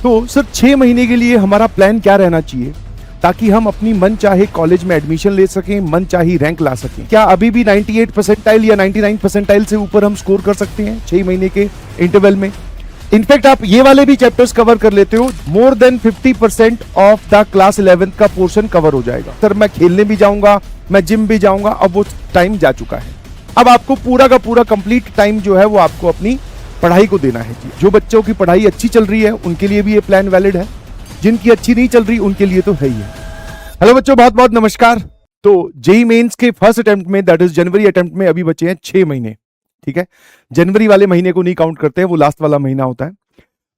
तो सर 6 महीने के लिए हमारा प्लान क्या रहना चाहिए ताकि हम अपनी मन चाहे कॉलेज में एडमिशन ले सकें, मन चाहे रैंक ला सकें? क्या अभी भी 98 परसेंटाइल या 99 परसेंटाइल से ऊपर हम स्कोर कर सकते हैं 6 महीने के इंटरवल में? इनफैक्ट आप ये वाले भी चैप्टर्स कवर कर लेते हो, more than 50% of the class 11th का पोर्शन कवर हो जाएगा। सर मैं खेलने भी जाऊंगा, मैं जिम भी जाऊंगा, अब वो टाइम जा चुका है। अब आपको पूरा का पूरा कंप्लीट टाइम जो है वो आपको अपनी पढ़ाई को देना है जी। जो बच्चों की पढ़ाई अच्छी चल रही है उनके लिए भी ये प्लान वैलिड है, जिनकी अच्छी नहीं चल रही उनके लिए तो है ही है। हेलो बच्चों, बहुत बहुत नमस्कार। तो जेईई मेंस के फर्स्ट अटेम्प्ट में, दैट इज जनवरी अटेम्प्ट में, अभी बचे हैं 6 महीने। ठीक है, जनवरी वाले महीने को नहीं काउंट करते हैं, वो लास्ट वाला महीना होता है।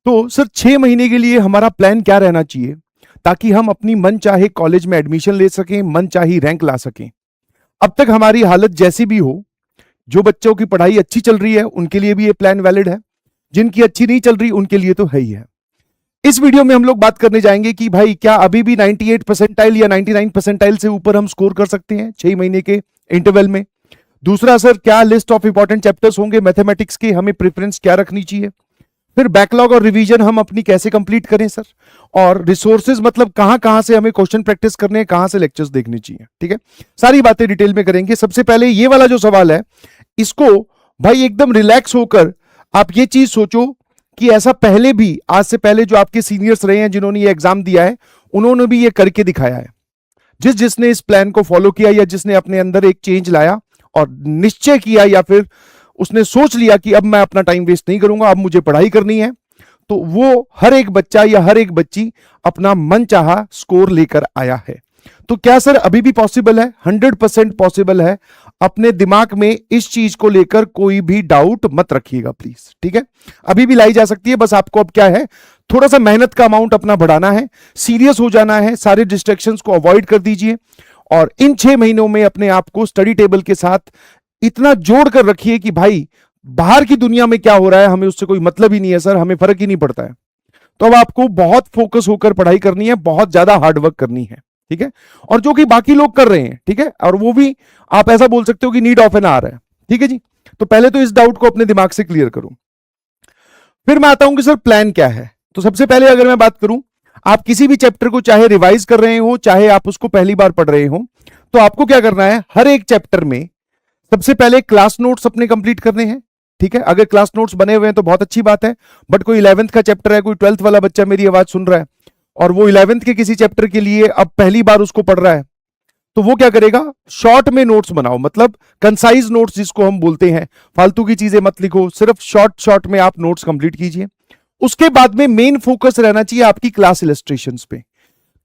तो सर 6 महीने के लिए हमारा प्लान क्या रहना चाहिए ताकि हम अपनी मन चाहे कॉलेज में एडमिशन ले सकें, मन चाहे रैंक ला सकें? अब तक हमारी हालत जैसी भी हो, जो बच्चों की पढ़ाई अच्छी चल रही है उनके लिए भी ये प्लान वैलिड है, जिनकी अच्छी नहीं चल रही उनके लिए तो है ही है। इस वीडियो में हम लोग बात करने जाएंगे कि भाई क्या अभी भी 98 परसेंटाइल या 99 परसेंटाइल से ऊपर हम स्कोर कर सकते हैं 6 महीने के इंटरवल में? दूसरा, सर क्या लिस्ट ऑफ इंपॉर्टेंट चैप्टर्स होंगे मैथमेटिक्स के, हमें प्रेफरेंस क्या रखनी चाहिए? फिर बैकलॉग और रिवीजन हम अपनी कैसे कंप्लीट करें सर? और रिसोर्सेज मतलब कहां कहां से हमें क्वेश्चन प्रैक्टिस करने हैं, कहां से लेक्चर्स देखने चाहिए? ठीक है, सारी बातें डिटेल में करेंगे। सबसे पहले ये वाला जो सवाल है, इसको भाई एकदम रिलैक्स होकर आप ये चीज सोचो कि ऐसा पहले भी, आज से पहले जो आपके सीनियर्स रहे हैं जिन्होंने ये एग्जाम दिया है, उन्होंने भी ये करके दिखाया है। जिसने इस प्लान को फॉलो किया या जिसने अपने अंदर एक चेंज लाया और निश्चय किया या फिर उसने सोच लिया कि अब मैं अपना टाइम वेस्ट नहीं करूंगा, अब मुझे पढ़ाई करनी है, तो वो हर एक बच्चा या हर एक बच्ची अपना मनचाहा स्कोर लेकर आया है। तो क्या सर अभी भी पॉसिबल है? 100% पॉसिबल है। अपने दिमाग में इस चीज को लेकर कोई भी डाउट मत रखिएगा प्लीज। ठीक है, अभी भी लाई जा सकती है, बस आपको अब क्या है, थोड़ा सा मेहनत का अमाउंट अपना बढ़ाना है, सीरियस हो जाना है, सारे डिस्ट्रैक्शंस को अवॉइड कर दीजिए और इन 6 महीनों में अपने आप को स्टडी टेबल के साथ इतना जोड़ कर रखिए कि भाई बाहर की दुनिया में क्या हो रहा है हमें उससे कोई मतलब ही नहीं है सर, हमें फर्क ही नहीं पड़ता है। तो अब आपको बहुत फोकस होकर पढ़ाई करनी है, बहुत ज्यादा हार्डवर्क करनी है। ठीक है, और जो कि बाकी लोग कर रहे हैं, ठीक है, और वो भी आप ऐसा बोल सकते हो कि नीड ऑफ एन आवर है। ठीक है जी, तो पहले तो इस डाउट को अपने दिमाग से क्लियर करूं, फिर मैं आता हूं कि सर प्लान क्या है। तो सबसे पहले अगर मैं बात करूं, आप किसी भी चैप्टर को चाहे रिवाइज कर रहे हो, चाहे आप उसको पहली बार पढ़ रहे हो, तो आपको क्या करना है, हर एक चैप्टर में सबसे पहले क्लास नोट्स अपने कंप्लीट करने हैं। ठीक है, अगर क्लास नोट्स बने हुए हैं तो बहुत अच्छी बात है, बट कोई 11th का चैप्टर है, कोई 12th वाला बच्चा मेरी आवाज सुन रहा है और वो 11th के किसी चैप्टर के लिए अब पहली बार उसको पढ़ रहा है, तो वो क्या करेगा, शॉर्ट में नोट्स बनाओ, मतलब कंसाइज नोट्स जिसको हम बोलते हैं। फालतू की चीजें मत लिखो, सिर्फ शॉर्ट में आप नोट्स कंप्लीट कीजिए। उसके बाद में मेन फोकस रहना चाहिए आपकी क्लास इलस्ट्रेशंस पे।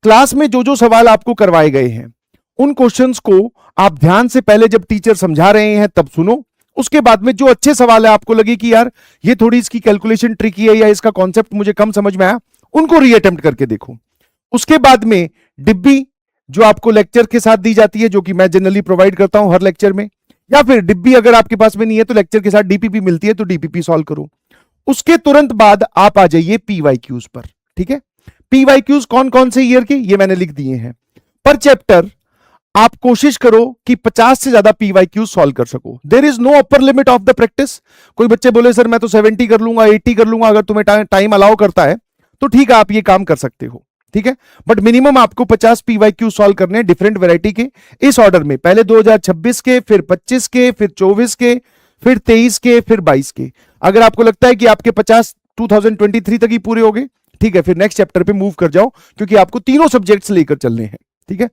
क्लास में जो जो सवाल आपको करवाए गए हैं उन क्वेश्चंस को आप ध्यान से, पहले जब टीचर समझा रहे हैं तब सुनो, उसके बाद में जो अच्छे सवाल है आपको लगे कि यार ये थोड़ी इसकी कैलकुलेशन ट्रिकी है या इसका कॉन्सेप्ट मुझे कम समझ में आया, उनको रीअटेम्प्ट करके देखो। उसके बाद में डिब्बी जो आपको लेक्चर के साथ दी जाती है, जो कि मैं जनरली प्रोवाइड करता हूं हर लेक्चर में, या फिर डिब्बी अगर आपके पास में नहीं है तो लेक्चर के साथ डीपीपी मिलती है तो डीपीपी सॉल्व करो। उसके तुरंत बाद आप आ जाइए पीवाईक्यूज पर। ठीक है, पीवाईक्यूज कौन कौन से ईयर के ये मैंने लिख दिए हैं। पर चैप्टर आप कोशिश करो कि 50 से ज्यादा पीवाईक्यू सॉल्व कर सको। There is no upper limit of the practice. कोई बच्चे बोले सर मैं तो 70 कर लूंगा, 80 कर लूंगा, अगर तुम्हें टाइम अलाउ करता है तो ठीक है, आप ये काम कर सकते हो। ठीक है, बट मिनिमम आपको 50 पीवाईक्यू सॉल्व करने हैं डिफरेंट वैरायटी के, इस ऑर्डर में, पहले 2026 के, फिर 25 के, फिर 24 के, फिर 23 के, फिर 22 के। अगर आपको लगता है कि आपके 50 2023 तक ही पूरे हो गए, ठीक है, फिर नेक्स्ट चैप्टर पे मूव कर जाओ, क्योंकि आपको तीनों सब्जेक्ट्स लेकर चलने हैं। ठीक है,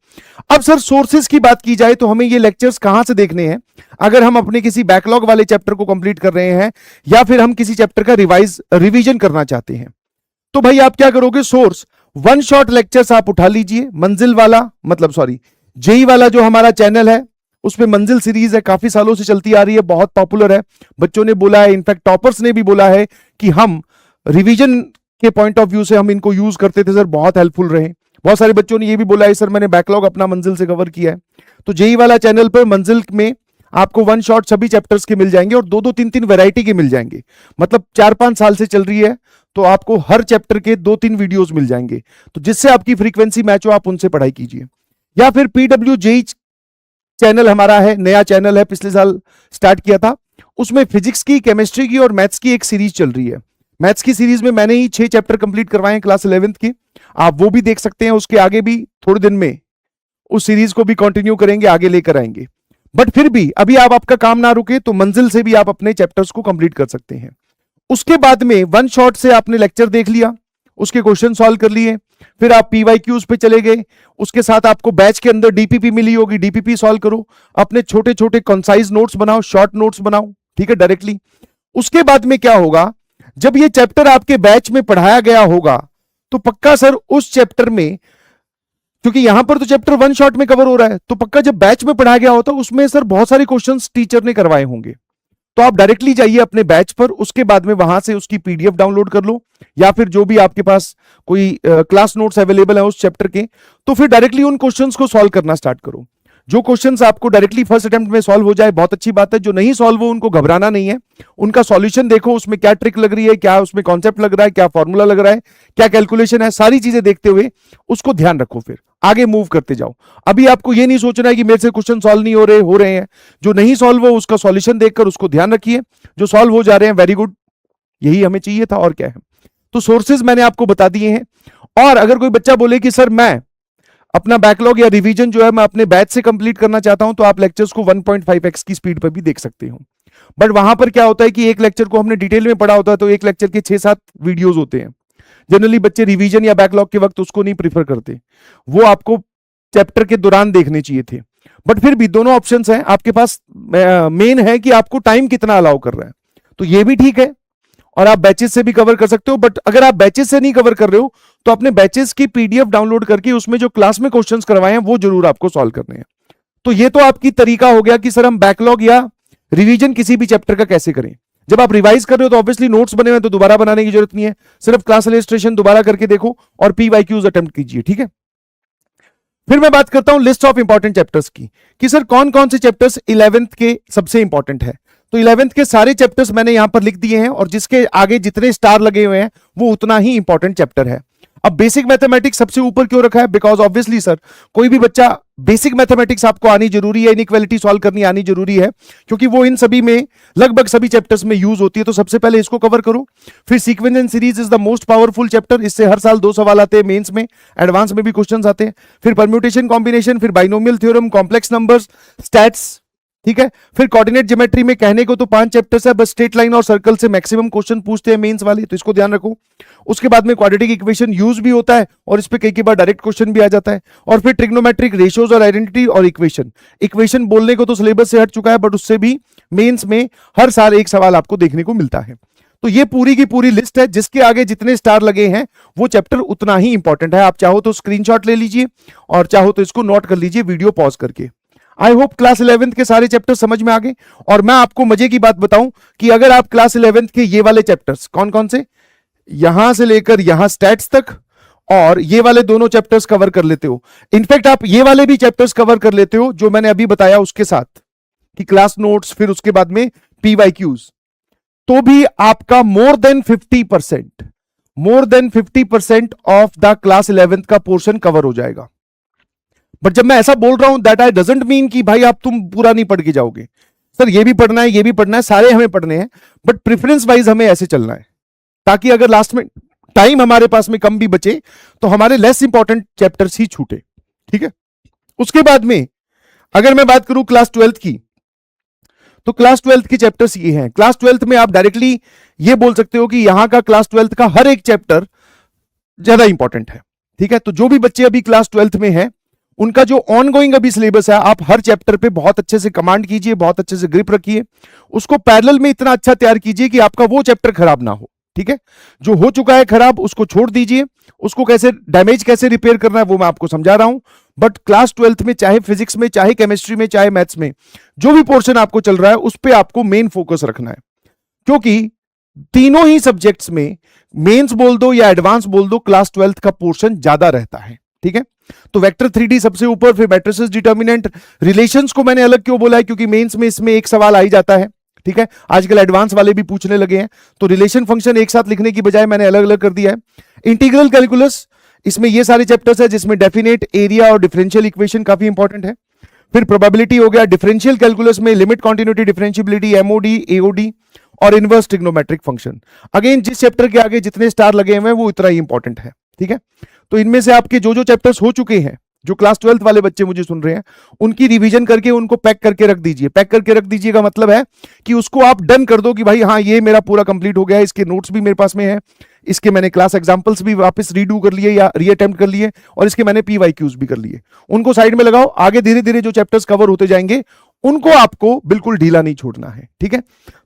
अब सर सोर्सेज की बात की जाए तो हमें ये लेक्चर्स कहां से देखने हैं? अगर हम अपने किसी बैकलॉग वाले चैप्टर को कंप्लीट कर रहे हैं या फिर हम किसी चैप्टर का रिवीजन करना चाहते हैं, तो भाई आप क्या करोगे, सोर्स वन शॉट लेक्चर्स आप उठा लीजिए। मंजिल वाला, मतलब सॉरी, जेई वाला जो हमारा चैनल है उसमें मंजिल सीरीज है, काफी सालों से चलती आ रही है, बहुत पॉपुलर है, बच्चों ने बोला है, इनफैक्ट टॉपर्स ने भी बोला है कि हम रिवीजन के पॉइंट ऑफ व्यू से हम इनको यूज करते थे सर, बहुत हेल्पफुल रहे। बहुत सारे बच्चों ने ये भी बोला है सर मैंने बैकलॉग अपना मंजिल से कवर किया है। तो जेई वाला चैनल पर मंजिल में आपको वन शॉट सभी चैप्टर्स के मिल जाएंगे और 2-2 3-3 वैरायटी के मिल जाएंगे, मतलब 4-5 साल से चल रही है, तो आपको हर चैप्टर के 2-3 वीडियोस मिल जाएंगे, तो जिससे आपकी फ्रीक्वेंसी मैच हो आप उनसे पढ़ाई कीजिए। या फिर पीडब्ल्यू जेई चैनल हमारा है, नया चैनल है, पिछले साल स्टार्ट किया था, उसमें फिजिक्स की, केमिस्ट्री की और मैथ्स की एक सीरीज चल रही है। मैथ्स की सीरीज में मैंने ही 6 चैप्टर कंप्लीट करवाए हैं क्लास 11th के, आप वो भी देख सकते हैं। उसके आगे भी थोड़े दिन में उस सीरीज को भी कंटिन्यू करेंगे, आगे लेकर आएंगे। बट फिर भी अभी आप आपका काम ना रुके तो मंजिल से भी आप अपने चैप्टर्स को कंप्लीट कर सकते हैं। उसके बाद में वन शॉट से आपने लेक्चर देख लिया, उसके क्वेश्चन सॉल्व कर लिए, फिर आप पीवाईक्यूज पे चले गए। उसके साथ आपको बैच के अंदर डीपीपी मिली होगी, डीपीपी सॉल्व करो, अपने छोटे छोटे कंसाइज नोट्स बनाओ, शॉर्ट नोट्स बनाओ, ठीक है, डायरेक्टली। उसके बाद में क्या होगा, जब ये चैप्टर आपके बैच में पढ़ाया गया होगा तो पक्का सर उस चैप्टर में, क्योंकि यहां पर तो चैप्टर वन शॉट में कवर हो रहा है, तो पक्का जब बैच में पढ़ाया गया होता उसमें सर बहुत सारे क्वेश्चंस टीचर ने करवाए होंगे। तो आप डायरेक्टली जाइए अपने बैच पर, उसके बाद में वहां से उसकी पीडीएफ डाउनलोड कर लो, या फिर जो भी आपके पास कोई क्लास नोट्स अवेलेबल है उस चैप्टर के, तो फिर डायरेक्टली उन क्वेश्चंस को सॉल्व करना स्टार्ट करो। जो क्वेश्चंस आपको डायरेक्टली फर्स्ट अटेम्प्ट में सॉल्व हो जाए बहुत अच्छी बात है, जो नहीं सॉल्व हो उनको घबराना नहीं है, उनका सॉल्यूशन देखो, उसमें क्या ट्रिक लग रही है, क्या उसमें कॉन्सेप्ट लग रहा है, क्या फॉर्मूला लग रहा है, क्या कैलकुलेशन है, सारी चीजें देखते हुए उसको ध्यान रखो, फिर आगे मूव करते जाओ। अभी आपको ये नहीं सोचना है कि मेरे से क्वेश्चन सॉल्व नहीं हो रहे हैं। जो नहीं सॉल्व हो उसका सॉल्यूशन देखकर उसको ध्यान रखिए, जो सॉल्व हो जा रहे हैं वेरी गुड, यही हमें चाहिए था और क्या है। तो सोर्सेज मैंने आपको बता दिए हैं। और अगर कोई बच्चा बोले कि सर मैं अपना बैकलॉग या रिवीजन जो है मैं अपने बैच से कंप्लीट करना चाहता हूं, तो आप लेक्चर्स को 1.5x की स्पीड पर भी देख सकते हो। बट वहां पर क्या होता है कि एक लेक्चर को हमने डिटेल में पढ़ा होता है, तो एक लेक्चर के 6-7 वीडियोस होते हैं। जनरली बच्चे रिवीजन या बैकलॉग के वक्त उसको नहीं प्रीफर करते, वो आपको चैप्टर के दौरान देखने चाहिए थे। बट फिर भी दोनों ऑप्शंस हैं आपके पास। मेन है कि आपको टाइम कितना अलाउ कर रहा है, तो ये भी ठीक है, और आप बैचेस से भी कवर कर सकते हो। बट अगर आप बैचेस से नहीं कवर कर रहे हो तो अपने बैचेस की पीडीएफ डाउनलोड करके उसमें जो क्लास में क्वेश्चंस करवाए हैं वो जरूर आपको सॉल्व करने हैं। तो ये तो आपकी तरीका हो गया कि सर हम बैकलॉग या रिवीजन किसी भी चैप्टर का कैसे करें। जब आप रिवाइज कर रहे हो तो ऑब्वियसली नोट्स बने हुए तो दोबारा बनाने की जरूरत नहीं है, सिर्फ क्लास इलस्ट्रेशन दोबारा करके देखो और पीवाईक्यूज अटेम्प्ट कीजिए, ठीक है। फिर मैं बात करता हूं लिस्ट ऑफ इंपॉर्टेंट चैप्टर्स की, कि सर कौन कौन से चैप्टर्स 11th के सबसे इंपॉर्टेंट है। तो 11th के सारे चैप्टर्स मैंने यहां पर लिख दिए हैं, और जिसके आगे जितने स्टार लगे हुए हैं वो उतना ही इंपॉर्टेंट चैप्टर है। अब बेसिक मैथमेटिक्स सबसे ऊपर क्यों रखा है, बिकॉज ऑब्वियसली सर कोई भी बच्चा बेसिक मैथमेटिक्स आपको आनी जरूरी है, इनइक्वालिटी सॉल्व करनी आनी जरूरी है, क्योंकि वो इन सभी में लगभग सभी चैप्टर्स में यूज होती है। तो सबसे पहले इसको कवर करो। फिर sequence and series is the most powerful chapter, इससे हर साल 2 सवाल आते हैं मेंस में, एडवांस में भी क्वेश्चंस आते हैं। फिर परम्यूटेशन कॉम्बिनेशन, फिर binomial theorem, complex numbers, stats, ठीक है। फिर कोऑर्डिनेट ज्योमेट्री में कहने को तो 5 चैप्टर्स है, बस स्ट्रेट लाइन और सर्कल से मैक्सिमम क्वेश्चन पूछते हैं मेंस वाले, तो इसको ध्यान रखो। उसके बाद में क्वाड्रेटिक इक्वेशन यूज भी होता है, और इस पे कई बार डायरेक्ट क्वेश्चन भी आ जाता है। और फिर ट्रिग्नोमेट्रिक रेशियोज और आइडेंटिटी और इक्वेशन बोलने को तो सिलेबस से हट चुका है, बट उससे भी मेंस में हर साल एक सवाल आपको देखने को मिलता है। तो ये पूरी की पूरी लिस्ट है, जिसके आगे जितने स्टार लगे हैं वो चैप्टर उतना ही इंपॉर्टेंट है। आप चाहो तो स्क्रीनशॉट ले लीजिए और चाहो तो इसको नोट कर लीजिए वीडियो पॉज करके। आई होप क्लास 11th के सारे चैप्टर समझ में आ गए। और मैं आपको मजे की बात बताऊं कि अगर आप क्लास 11th के ये वाले चैप्टर्स, कौन कौन से, यहां से लेकर यहां स्टैट्स तक, और ये वाले दोनों चैप्टर्स कवर कर लेते हो, इनफैक्ट आप ये वाले भी चैप्टर्स कवर कर लेते हो जो मैंने अभी बताया उसके साथ, कि क्लास नोट्स, फिर उसके बाद में पीवाईक्यूज, तो भी आपका more than 50% of the class 11th का पोर्शन कवर हो जाएगा। बट जब मैं ऐसा बोल रहा हूं दैट आई डजंट मीन कि भाई आप तुम पूरा नहीं पढ़ के जाओगे। सर ये भी पढ़ना है, ये भी पढ़ना है, सारे हमें पढ़ने हैं, बट प्रेफरेंस वाइज हमें ऐसे चलना है, ताकि अगर लास्ट में टाइम हमारे पास में कम भी बचे तो हमारे लेस इंपॉर्टेंट चैप्टर्स ही छूटे, ठीक है। उसके बाद में अगर मैं बात करूं क्लास 12th की, तो क्लास 12th के चैप्टर्स ये हैं। क्लास 12th में आप डायरेक्टली ये बोल सकते हो कि यहां का क्लास 12th का हर एक चैप्टर ज्यादा इंपॉर्टेंट है, ठीक है। तो जो भी बच्चे अभी क्लास 12th में हैं, उनका जो ऑनगोइंग अभी सिलेबस है, आप हर चैप्टर पे बहुत अच्छे से कमांड कीजिए, बहुत अच्छे से ग्रिप रखिए, उसको पैरेलल में इतना अच्छा तैयार कीजिए कि आपका वो चैप्टर खराब ना हो, ठीक है। जो हो चुका है खराब उसको छोड़ दीजिए, उसको कैसे डैमेज कैसे रिपेयर करना है वो मैं आपको समझा रहा हूं। बट क्लास 12th में चाहे फिजिक्स में, चाहे केमिस्ट्री में, चाहे मैथ्स में, जो भी पोर्शन आपको चल रहा है उस पर आपको मेन फोकस रखना है, क्योंकि तीनों ही सब्जेक्ट्स में मेंस बोल दो या एडवांस बोल दो, क्लास 12th का पोर्शन ज्यादा रहता है, ठीक है। तो वेक्टर 3D सबसे ऊपर, फिर मैट्रिसेस, डिटर्मिनेंट, रिलेशंस को मैंने अलग क्यों बोला है, क्योंकि मेंस में इसमें एक सवाल आ ही जाता है, ठीक है। आजकल एडवांस वाले भी पूछने लगे हैं, तो रिलेशन फंक्शन एक साथ लिखने की बजाय मैंने अलग अलग कर दिया है। इंटीग्रल कैलकुलस, इसमें ये सारे चैप्टर्स है, जिसमें डेफिनेट, एरिया और डिफरेंशियल इक्वेशन काफी इंपॉर्टेंट है। फिर प्रोबेबिलिटी हो गया, डिफरेंशियल कैलकुलस में limit, continuity, differentiability, MoD, AOD, और इनवर्स ट्रिग्नोमेट्रिक फंक्शन। अगेन जिस चैप्टर के आगे जितने स्टार लगे हुए हैं वो इतना ही इंपॉर्टेंट है, ठीक है। तो इनमें से आपके जो जो चैप्टर्स हो चुके हैं, जो क्लास 12th वाले बच्चे मुझे सुन रहे हैं, उनकी रिवीजन करके उनको पैक करके रख दीजिए। पैक करके रख दीजिए का मतलब है कि उसको आप डन कर दो कि भाई हाँ ये मेरा पूरा कंप्लीट हो गया है, इसके नोट्स भी मेरे पास में है, इसके मैंने क्लास एग्जांपल्स भी वापस रीडू कर लिए या रीअटेम्प्ट कर लिए, और इसके मैंने पीवाईक्यूज भी कर लिए। उनको साइड में लगाओ, आगे धीरे धीरे जो चैप्टर्स कवर होते जाएंगे उनको आपको बिल्कुल ढीला नहीं छोड़ना है, ठीक है।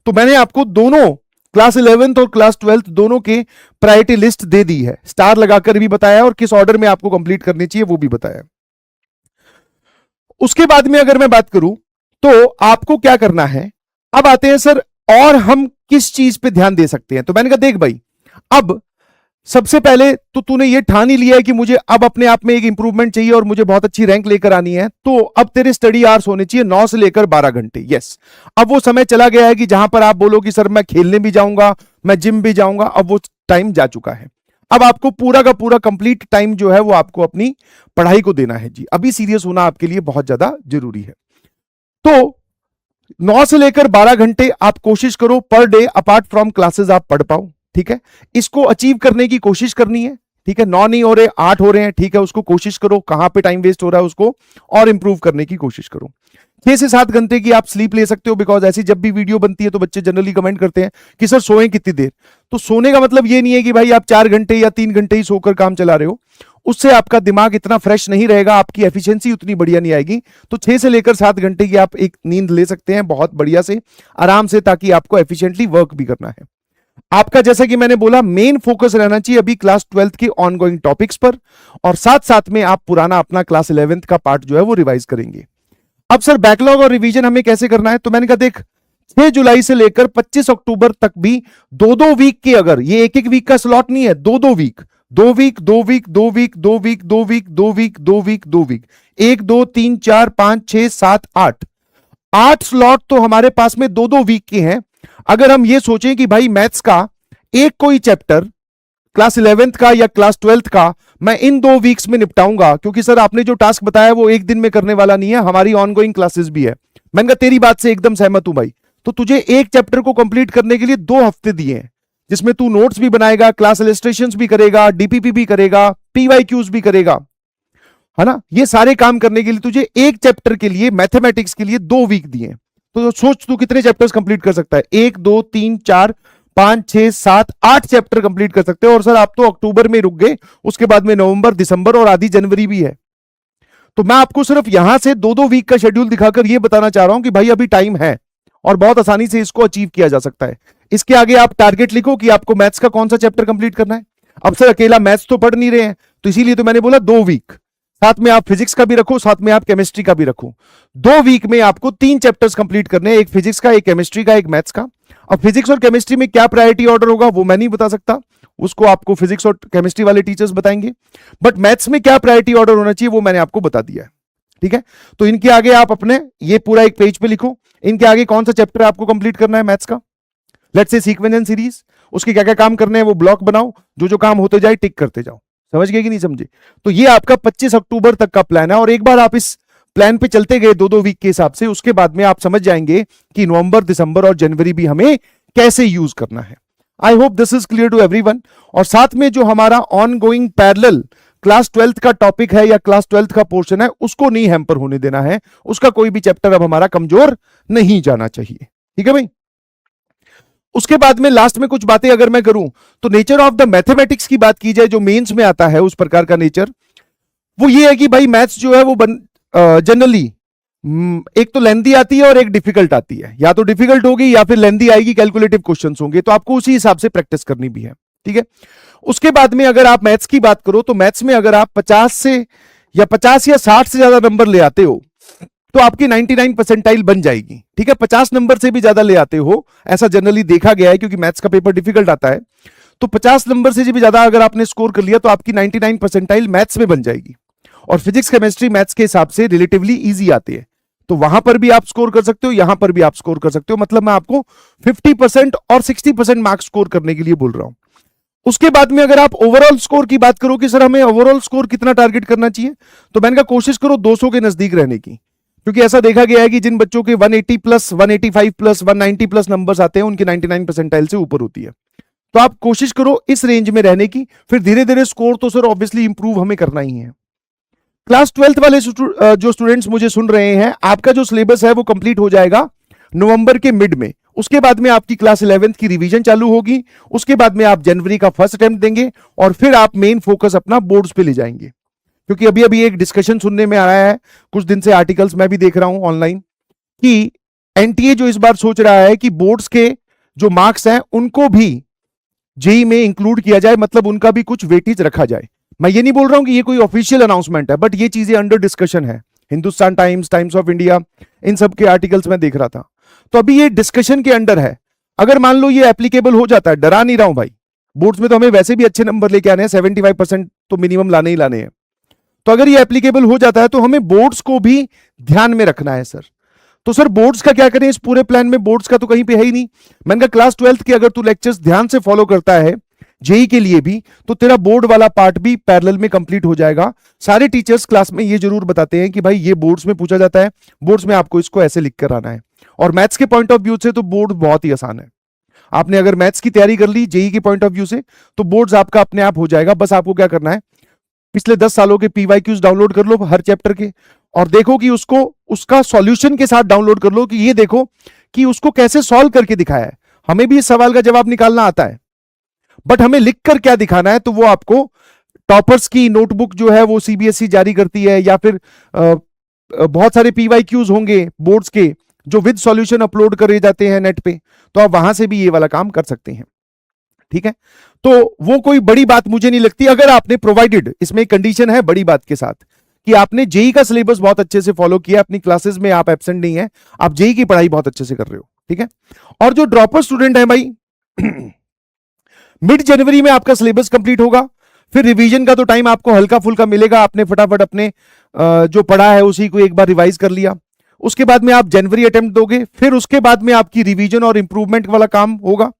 तो मैंने आपको दोनों क्लास 11th और क्लास 12th दोनों के प्रायोरिटी लिस्ट दे दी है, स्टार लगाकर भी बताया और किस ऑर्डर में आपको कंप्लीट करनी चाहिए वो भी बताया। उसके बाद में अगर मैं बात करूं तो आपको क्या करना है, अब आते हैं सर और हम किस चीज पे ध्यान दे सकते हैं। तो मैंने कहा देख भाई, अब सबसे पहले तो तूने ये ठान ही लिया है कि मुझे अब अपने आप में एक इंप्रूवमेंट चाहिए और मुझे बहुत अच्छी रैंक लेकर आनी है, तो अब तेरे स्टडी आवर्स होने चाहिए 9 से लेकर 12 घंटे। यस, अब वो समय चला गया है कि जहां पर आप बोलो कि सर मैं खेलने भी जाऊंगा, मैं जिम भी जाऊंगा, अब वो टाइम जा चुका है। अब आपको पूरा का पूरा कंप्लीट टाइम जो है वो आपको अपनी पढ़ाई को देना है जी। अभी सीरियस होना आपके लिए बहुत ज्यादा जरूरी है। तो 9 से लेकर 12 घंटे आप कोशिश करो per day apart from classes आप पढ़ पाओ, ठीक है। इसको अचीव करने की कोशिश करनी है, ठीक है। 9 नहीं हो रहे, 8 हो रहे हैं, ठीक है, उसको कोशिश करो। कहां पे टाइम वेस्ट हो रहा है उसको और इंप्रूव करने की कोशिश करो। 6 से 7 घंटे की आप स्लीप ले सकते हो, बिकॉज ऐसी जब भी वीडियो बनती है तो बच्चे जनरली कमेंट करते हैं कि सर सोएं कितनी देर। तो सोने का मतलब ये नहीं है कि भाई आप 4 घंटे या 3 घंटे ही सोकर काम चला रहे हो, उससे आपका दिमाग इतना फ्रेश नहीं रहेगा, आपकी एफिशिएंसी उतनी बढ़िया नहीं आएगी। तो 6 से लेकर 7 घंटे की आप एक नींद ले सकते हैं बहुत बढ़िया से, आराम से, ताकि आपको एफिशिएंटली वर्क भी करना है। आपका जैसा कि मैंने बोला मेन फोकस रहना चाहिए अभी क्लास 12th के ऑनगोइंग टॉपिक्स पर, और साथ साथ में आप पुराना अपना क्लास 11th का पार्ट जो है वो रिवाइज करेंगे। अब सर बैकलॉग और रिवीजन हमें कैसे करना है, तो मैंने कहा देख 6 जुलाई से लेकर 25 अक्टूबर तक भी 2-2 वीक के, अगर ये एक वीक का स्लॉट नहीं है, 2-2 week, 2 week 2 week 2 week 2 week 2 week 2 week 2 week 2 week 1 2 3 4 5 6 7 8 slot तो हमारे पास में 2-2 वीक के हैं। अगर हम ये सोचें कि भाई मैथ्स का एक कोई चैप्टर क्लास 11th का या क्लास 12th का मैं इन 2 वीक्स में निपटाऊंगा, क्योंकि सर आपने जो टास्क बताया वो एक दिन में करने वाला नहीं है, हमारी ऑनगोइंग क्लासेस भी है। मैंने कहा तेरी बात से एकदम सहमत हूं भाई, तो तुझे एक चैप्टर को कंप्लीट करने के लिए 2 हफ्ते दिए हैं, जिसमें तू नोट्स भी बनाएगा, क्लास इलस्ट्रेशंस भी करेगा, डीपीपी भी करेगा, पीवाईक्यूज भी करेगा, है ना। ये सारे काम करने के लिए तुझे एक चैप्टर के लिए, मैथमेटिक्स के लिए 2 वीक दिए। तो सोच तू कितने चैप्टर्स कंप्लीट कर सकता है, 1 2 3 4 5 6 7 8 चैप्टर कंप्लीट कर सकते हो। और सर आप तो अक्टूबर में रुक गए, उसके बाद में नवंबर, दिसंबर और आधी जनवरी भी है। तो मैं आपको सिर्फ यहां से 2-2 वीक का शेड्यूल दिखाकर यह बताना चाह रहा हूं कि भाई अभी टाइम है और बहुत आसानी से इसको अचीव किया जा सकता है। इसके आगे आप टारगेट लिखो कि आपको मैथ्स का कौन सा चैप्टर कंप्लीट करना है। अब सर अकेला मैथ्स तो पढ़ नहीं रहे हैं, तो इसीलिए तो मैंने बोला 2 वीक, साथ में आप फिजिक्स का भी रखो, साथ में आप केमिस्ट्री का भी रखो। 2 वीक में आपको 3 चैप्टर्स कंप्लीट करने हैं, एक फिजिक्स का, एक केमिस्ट्री का, एक मैथ्स का। अब फिजिक्स और केमिस्ट्री में क्या प्रायोरिटी ऑर्डर होगा वो मैं नहीं बता सकता, उसको आपको फिजिक्स और केमिस्ट्री वाले टीचर्स बताएंगे। बट मैथ्स में क्या प्रायोरिटी ऑर्डर होना चाहिए वो मैंने आपको बता दिया है, ठीक है। तो इनके आगे आप अपने ये पूरा एक पेज पे लिखो, इनके आगे कौन सा चैप्टर आपको कंप्लीट करना है मैथ्स का, let's say sequence and series, उसके क्या क्या काम करने हैं वो ब्लॉक बनाओ, जो जो काम होते जाए टिक करते जाओ। समझ गए कि नहीं समझे। तो ये आपका 25 अक्टूबर तक का प्लान है, और एक बार आप इस प्लान पे चलते गए 2-2 वीक के हिसाब से, उसके बाद में आप समझ जाएंगे कि नवंबर, दिसंबर और जनवरी भी हमें कैसे यूज करना है। I hope this is clear to everyone. और साथ में जो हमारा on going parallel class 12th का टॉपिक है या क्लास 12th का पोर्शन है, उसको नहीं हैम्पर होने देना है, उसका कोई भी चैप्टर अब हमारा कमजोर नहीं जाना चाहिए, ठीक है भाई। उसके बाद में लास्ट में कुछ बातें अगर मैं करूं तो नेचर ऑफ द मैथमेटिक्स की बात की जाए, जो मेंस में आता है उस प्रकार का नेचर, वो ये है कि भाई मैथ्स जो है वो जनरली एक तो लेंथी आती है और एक डिफिकल्ट आती है, या तो डिफिकल्ट होगी या फिर लेंथी आएगी, कैलकुलेटिव क्वेश्चंस होंगे, तो आपको उसी हिसाब से प्रैक्टिस करनी भी है, ठीक है। उसके बाद में अगर आप मैथ्स की बात करो तो मैथ्स में अगर आप 50 या 60 से ज्यादा नंबर ले आते हो तो आपकी 99 परसेंटाइल बन जाएगी, ठीक है। 50 नंबर से भी ज्यादा ले आते हो, ऐसा जनरली देखा गया है, क्योंकि मैथ्स का पेपर डिफिकल्ट आता है, तो 50 नंबर से भी ज्यादा अगर आपने स्कोर कर लिया तो आपकी 99 परसेंटाइल मैथ्स में बन जाएगी। और फिजिक्स, केमिस्ट्री मैथ्स के हिसाब से रिलेटिवली इजी आते हैं, तो वहां पर भी आप स्कोर कर सकते हो, यहां पर भी आप स्कोर कर सकते हो। मतलब मैं आपको 50% और 60% मार्क्स स्कोर करने के लिए बोल रहा हूं। उसके बाद में अगर आप ओवरऑल स्कोर की बात करो कि सर हमें ओवरऑल स्कोर कितना टारगेट करना चाहिए, तो मैंने कहा कोशिश करो 200 के नजदीक रहने की। क्योंकि ऐसा देखा गया है कि जिन बच्चों के 180 प्लस, 185 प्लस, 190 प्लस नंबर्स आते हैं, उनकी 99 परसेंटाइल से ऊपर होती है। तो आप कोशिश करो इस रेंज में रहने की, फिर धीरे धीरे स्कोर तो सर ऑब्वियसली इंप्रूव हमें करना ही है। क्लास 12th वाले जो स्टूडेंट्स मुझे सुन रहे हैं, आपका जो सिलेबस है वो कंप्लीट हो जाएगा नवंबर के मिड में। उसके बाद में आपकी क्लास 11th की रिवीजन चालू होगी, उसके बाद में आप जनवरी का फर्स्ट अटेम्प्ट देंगे और फिर आप मेन फोकस अपना बोर्ड्स पे ले जाएंगे। क्योंकि अभी अभी एक डिस्कशन सुनने में आया है, कुछ दिन से आर्टिकल्स मैं भी देख रहा हूं ऑनलाइन, कि एनटीए जो इस बार सोच रहा है कि बोर्ड्स के जो मार्क्स हैं उनको भी जेई में इंक्लूड किया जाए, मतलब उनका भी कुछ वेटेज रखा जाए। मैं ये नहीं बोल रहा हूं कि ये कोई ऑफिशियल अनाउंसमेंट है, बट ये चीजें अंडर डिस्कशन है। Hindustan Times, Times of India, इन सब के आर्टिकल्स में देख रहा था। तो अभी ये डिस्कशन के अंडर है। अगर मान लो ये एप्लीकेबल हो जाता है, डरा नहीं रहा हूं भाई, बोर्ड्स में तो हमें वैसे भी अच्छे नंबर लेके आने हैं, 75% तो मिनिमम लाने ही लाने हैं। तो अगर ये एप्लीकेबल हो जाता है तो हमें बोर्ड्स को भी ध्यान में रखना है सर। तो सर बोर्ड्स का क्या करें इस पूरे प्लान में? बोर्ड्स का तो कहीं पे है ही नहीं। मैंने कहा क्लास 12th के अगर तू लेक्चर्स ध्यान से फॉलो करता है जेई के लिए भी, तो तेरा बोर्ड वाला पार्ट भी पैरेलल में कंप्लीट हो जाएगा। सारे टीचर्स क्लास में ये जरूर बताते हैं कि भाई ये बोर्ड्स में पूछा जाता है, बोर्ड्स में आपको इसको ऐसे लिख कर आना है। और मैथ्स के पॉइंट ऑफ व्यू से तो बोर्ड बहुत ही आसान है। आपने अगर मैथ्स की तैयारी कर ली जेई के पॉइंट ऑफ व्यू से, तो बोर्ड्स आपका अपने आप हो जाएगा। बस आपको क्या करना है, पिछले 10 सालों के पीवाईक्यूज डाउनलोड कर लो हर चैप्टर के, और देखो कि उसको उसका सॉल्यूशन के साथ डाउनलोड कर लो, कि ये देखो कि उसको कैसे सॉल्व करके दिखाया है। हमें भी इस सवाल का जवाब निकालना आता है, बट हमें लिखकर क्या दिखाना है, तो वो आपको टॉपर्स की नोटबुक जो है वो सीबीएसई जारी करती है, या फिर बहुत सारे पीवाईक्यूज होंगे बोर्ड्स के जो विद सॉल्यूशन अपलोड करे जाते हैं नेट पे, तो आप वहां से भी ये वाला काम कर सकते हैं। ठीक है, तो वो कोई बड़ी बात मुझे नहीं लगती। अगर आपने प्रोवाइडेड, इसमें कंडीशन है बड़ी बात के साथ, कि आपने जेई का सिलेबस बहुत अच्छे से फॉलो किया, अपनी क्लासेस में आप एब्सेंट नहीं है, आप जेई की पढ़ाई बहुत अच्छे से कर रहे हो। ठीक है, और जो ड्रॉपर स्टूडेंट है भाई, मिड जनवरी में आपका सिलेबस कंप्लीट होगा, फिर रिवीजन का तो टाइम आपको हल्का फुल्का मिलेगा। आपने फटाफट अपने जो पढ़ा है उसी को एक बार रिवाइज कर लिया, उसके बाद में आप जनवरी अटेम्प्ट दोगे, फिर उसके बाद में आपकी रिवीजन और इंप्रूवमेंट वाला काम होगा।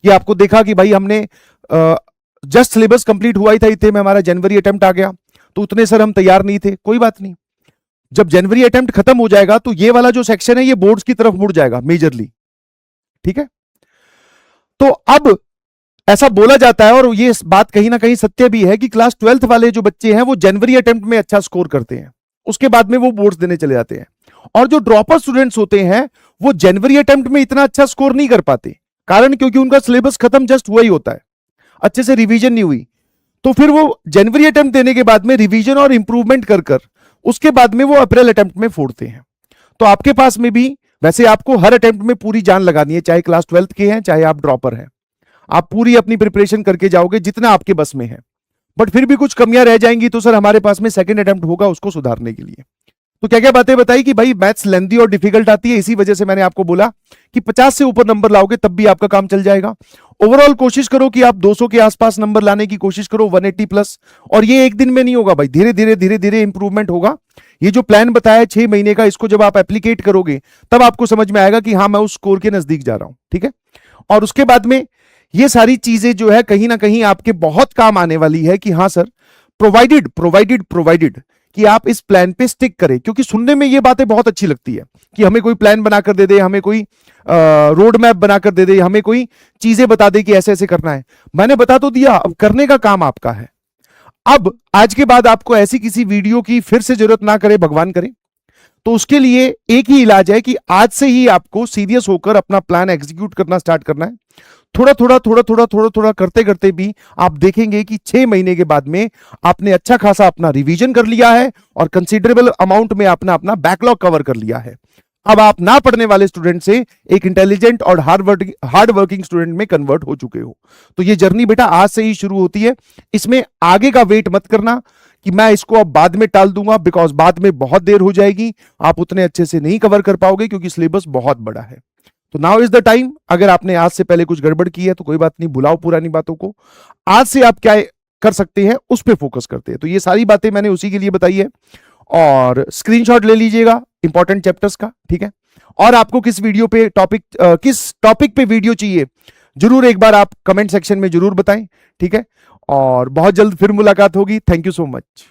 कि आपको देखा कि भाई हमने जस्ट सिलेबस कंप्लीट हुआ ही था, इतने में हमारा जनवरी अटेम्प्ट आ गया, तो उतने सर हम तैयार नहीं थे, कोई बात नहीं। जब जनवरी अटेम्प्ट खत्म हो जाएगा तो ये वाला जो सेक्शन है ये बोर्ड्स की तरफ मुड़ जाएगा मेजरली। ठीक है, तो अब ऐसा बोला जाता है, और ये बात कहीं ना कहीं सत्य भी है, कि क्लास 12th वाले जो बच्चे हैं वो जनवरी अटेम्प्ट में अच्छा स्कोर करते हैं, उसके बाद में वो बोर्ड्स देने चले जाते हैं। और जो ड्रॉपर स्टूडेंट्स होते हैं वो जनवरी अटेम्प्ट में इतना अच्छा स्कोर नहीं कर पाते, कारण क्योंकि उनका सिलेबस खत्म जस्ट हुआ ही होता है, अच्छे से रिवीजन नहीं हुई। तो फिर वो जनवरी अटेम्प्ट देने के बाद में रिवीजन और इंप्रूवमेंट कर कर उसके बाद में वो अप्रैल अटेम्प्ट में फोड़ते हैं। तो आपके पास में भी वैसे आपको हर अटेम्प्ट में पूरी जान लगानी है, चाहे क्लास 12th के हैं चाहे आप ड्रॉपर हैं, आप पूरी अपनी प्रिपरेशन करके जाओगे जितना आपके बस में है। बट फिर भी कुछ कमियां रह जाएंगी तो सर हमारे पास में सेकंड अटेम्प्ट होगा उसको सुधारने के लिए। तो क्या क्या बातें बताई कि भाई मैथ्स लेंथी और डिफिकल्ट आती है, इसी वजह से मैंने आपको बोला कि 50 से ऊपर नंबर लाओगे तब भी आपका काम चल जाएगा। ओवरऑल कोशिश करो कि आप 200 के आसपास नंबर लाने की कोशिश करो, 180 प्लस। और ये एक दिन में नहीं होगा भाई, धीरे धीरे इंप्रूवमेंट होगा। ये जो प्लान बताया 6 महीने का, इसको जब आप एप्लीकेट करोगे तब आपको समझ में आएगा कि हाँ मैं उस स्कोर के नजदीक जा रहा हूं। ठीक है, और उसके बाद में ये सारी चीजें जो है कहीं ना कहीं आपके बहुत काम आने वाली है कि हाँ सर प्रोवाइडेड कि आप इस प्लान पे स्टिक करें। क्योंकि सुनने में ये बातें बहुत अच्छी लगती है कि हमें कोई प्लान बनाकर दे दे, हमें कोई रोड मैप बनाकर दे दे, हमें कोई चीजें बता दे कि ऐसे ऐसे करना है। मैंने बता तो दिया, अब करने का काम आपका है। अब आज के बाद आपको ऐसी किसी वीडियो की फिर से जरूरत ना करे, भगवान करे, तो उसके लिए एक ही इलाज है कि आज से ही आपको सीरियस होकर अपना प्लान एग्जीक्यूट करना स्टार्ट करना है। थोड़ा थोड़ा करते करते भी आप देखेंगे कि 6 महीने के बाद में आपने अच्छा खासा अपना रिवीजन कर लिया है और कंसीडरेबल अमाउंट में आपने अपना बैकलॉग कवर कर लिया है। अब आप ना पढ़ने वाले स्टूडेंट से एक इंटेलिजेंट और हार्ड वर्किंग स्टूडेंट में कन्वर्ट हो चुके हो। तो ये जर्नी बेटा आज से ही शुरू होती है। इसमें आगे का वेट मत करना कि मैं इसको अब बाद में टाल दूंगा, बिकॉज बाद में बहुत देर हो जाएगी, आप उतने अच्छे से नहीं कवर कर पाओगे क्योंकि सिलेबस बहुत बड़ा है। तो नाउ इज द टाइम। अगर आपने आज से पहले कुछ गड़बड़ की है तो कोई बात नहीं, भुलाओ पुरानी बातों को। आज से आप क्या कर सकते हैं उस पर फोकस करते हैं। तो ये सारी बातें मैंने उसी के लिए बताई है, और स्क्रीनशॉट ले लीजिएगा इंपॉर्टेंट चैप्टर्स का। ठीक है, और आपको किस वीडियो पे किस टॉपिक पे वीडियो चाहिए जरूर एक बार आप कमेंट सेक्शन में जरूर बताएं। ठीक है, और बहुत जल्द फिर मुलाकात होगी। Thank you so much.